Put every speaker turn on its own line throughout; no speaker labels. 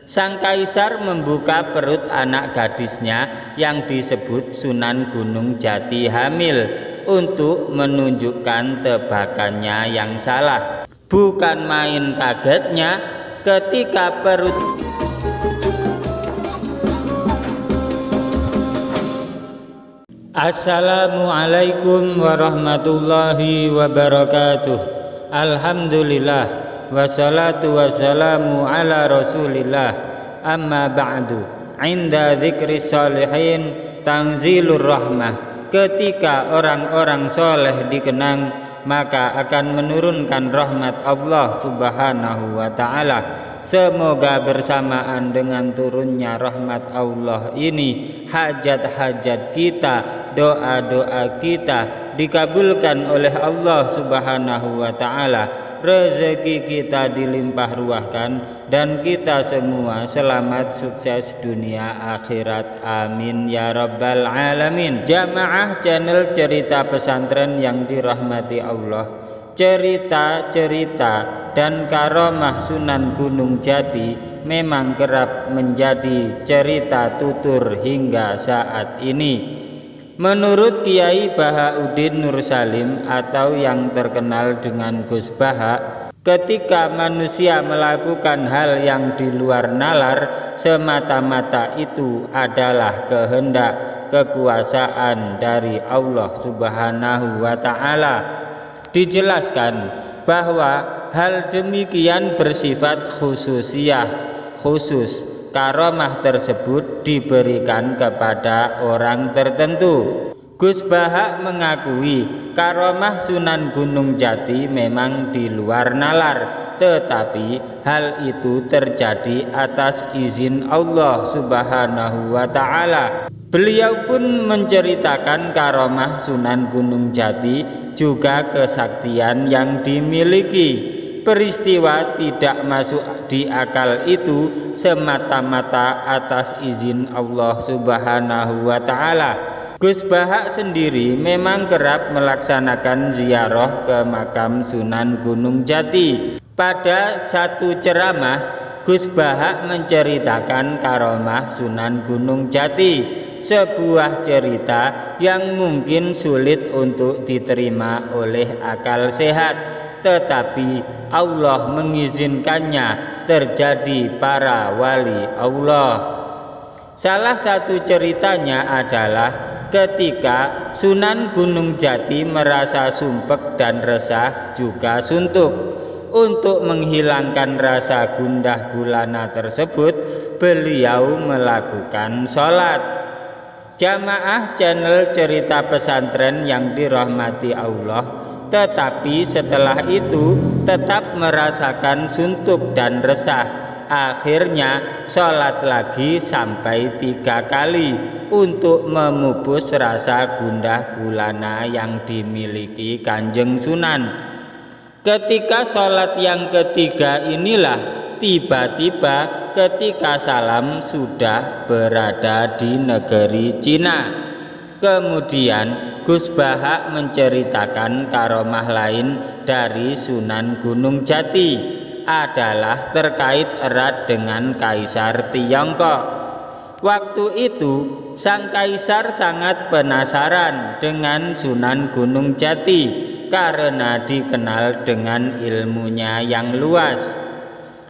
Sang kaisar membuka perut anak gadisnya yang disebut Sunan Gunung Jati hamil untuk menunjukkan tebakannya yang salah. Bukan main kagetnya ketika perut Assalamualaikum warahmatullahi wabarakatuh. Alhamdulillah wassalatu wassalamu ala rasulillah, amma ba'du. Inda dzikri sholihin tanzilur rahmah. Ketika orang-orang soleh dikenang, maka akan menurunkan rahmat Allah subhanahu wa ta'ala. Semoga bersamaan dengan turunnya rahmat Allah ini, hajat-hajat kita, doa-doa kita dikabulkan oleh Allah subhanahu wa ta'ala, rezeki kita dilimpah ruahkan, dan kita semua selamat sukses dunia akhirat, amin ya rabbal alamin. Jamaah channel cerita pesantren yang dirahmati Allah, cerita-cerita dan karomah Sunan Gunung Jati memang kerap menjadi cerita tutur hingga saat ini. Menurut Kiai Bahauddin Nur Salim atau yang terkenal dengan Gus Baha, ketika manusia melakukan hal yang di luar nalar, semata-mata itu adalah kehendak kekuasaan dari Allah subhanahu wa ta'ala. Dijelaskan bahwa hal demikian bersifat khususiyah, khusus. Karomah tersebut diberikan kepada orang tertentu. Gus Baha mengakui karomah Sunan Gunung Jati memang di luar nalar, tetapi hal itu terjadi atas izin Allah subhanahu wa ta'ala. Beliau pun menceritakan karomah Sunan Gunung Jati juga kesaktian yang dimiliki. Peristiwa tidak masuk di akal itu semata-mata atas izin Allah subhanahu wa ta'ala. Gus Baha sendiri memang kerap melaksanakan ziarah ke makam Sunan Gunung Jati. Pada satu ceramah, Gus Baha menceritakan karomah Sunan Gunung Jati, sebuah cerita yang mungkin sulit untuk diterima oleh akal sehat, tetapi Allah mengizinkannya terjadi para wali Allah. Salah satu ceritanya adalah ketika Sunan Gunung Jati merasa sumpek dan resah juga suntuk. Untuk menghilangkan rasa gundah gulana tersebut, beliau melakukan sholat. Jamaah channel cerita pesantren yang dirahmati Allah, tetapi setelah itu tetap merasakan suntuk dan resah. Akhirnya sholat lagi sampai 3 kali untuk memupus rasa gundah gulana yang dimiliki Kanjeng Sunan. Ketika sholat yang ketiga inilah tiba-tiba ketika salam sudah berada di negeri Cina. Kemudian Gus Baha menceritakan karomah lain dari Sunan Gunung Jati adalah terkait erat dengan Kaisar Tiongkok. Waktu itu sang kaisar sangat penasaran dengan Sunan Gunung Jati karena dikenal dengan ilmunya yang luas.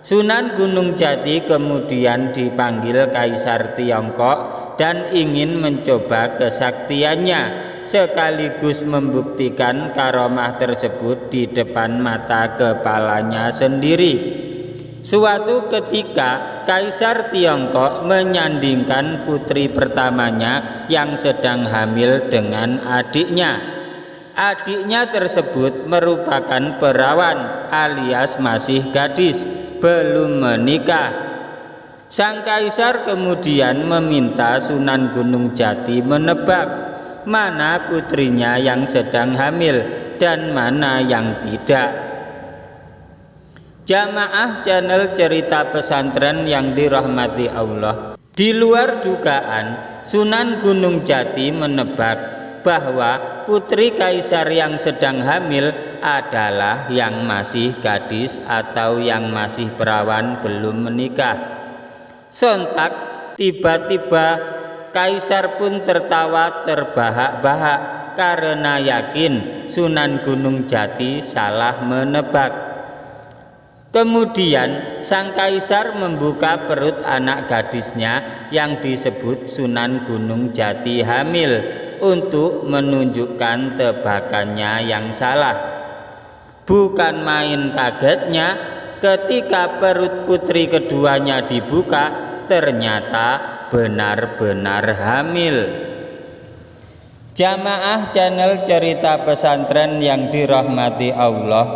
Sunan Gunung Jati kemudian dipanggil Kaisar Tiongkok dan ingin mencoba kesaktiannya, sekaligus membuktikan karomah tersebut di depan mata kepalanya sendiri. Suatu ketika Kaisar Tiongkok menyandingkan putri pertamanya yang sedang hamil dengan adiknya. Adiknya tersebut merupakan perawan alias masih gadis, belum menikah. Sang kaisar kemudian meminta Sunan Gunung Jati menebak mana putrinya yang sedang hamil dan mana yang tidak. Jamaah channel cerita pesantren yang dirahmati Allah, di luar dugaan Sunan Gunung Jati menebak bahwa putri kaisar yang sedang hamil adalah yang masih gadis atau yang masih perawan belum menikah. Sontak tiba-tiba kaisar pun tertawa terbahak-bahak karena yakin Sunan Gunung Jati salah menebak. Kemudian sang kaisar membuka perut anak gadisnya yang disebut Sunan Gunung Jati hamil untuk menunjukkan tebakannya yang salah. Bukan main kagetnya ketika perut putri keduanya dibuka, ternyata benar-benar hamil. Jamaah channel Cerita Pesantren yang dirahmati Allah,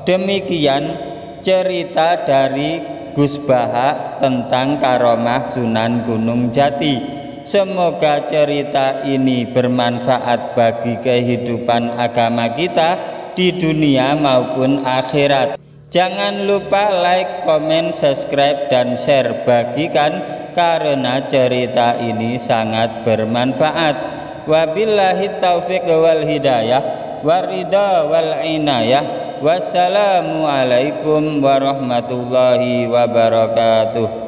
demikian cerita dari Gus Bahak tentang karomah Sunan Gunung Jati. Semoga cerita ini bermanfaat bagi kehidupan agama kita di dunia maupun akhirat. Jangan lupa like, komen, subscribe, dan share, bagikan karena cerita ini sangat bermanfaat. Wabillahi taufiq wal hidayah, waridha wal inayah. Wassalamualaikum warahmatullahi wabarakatuh.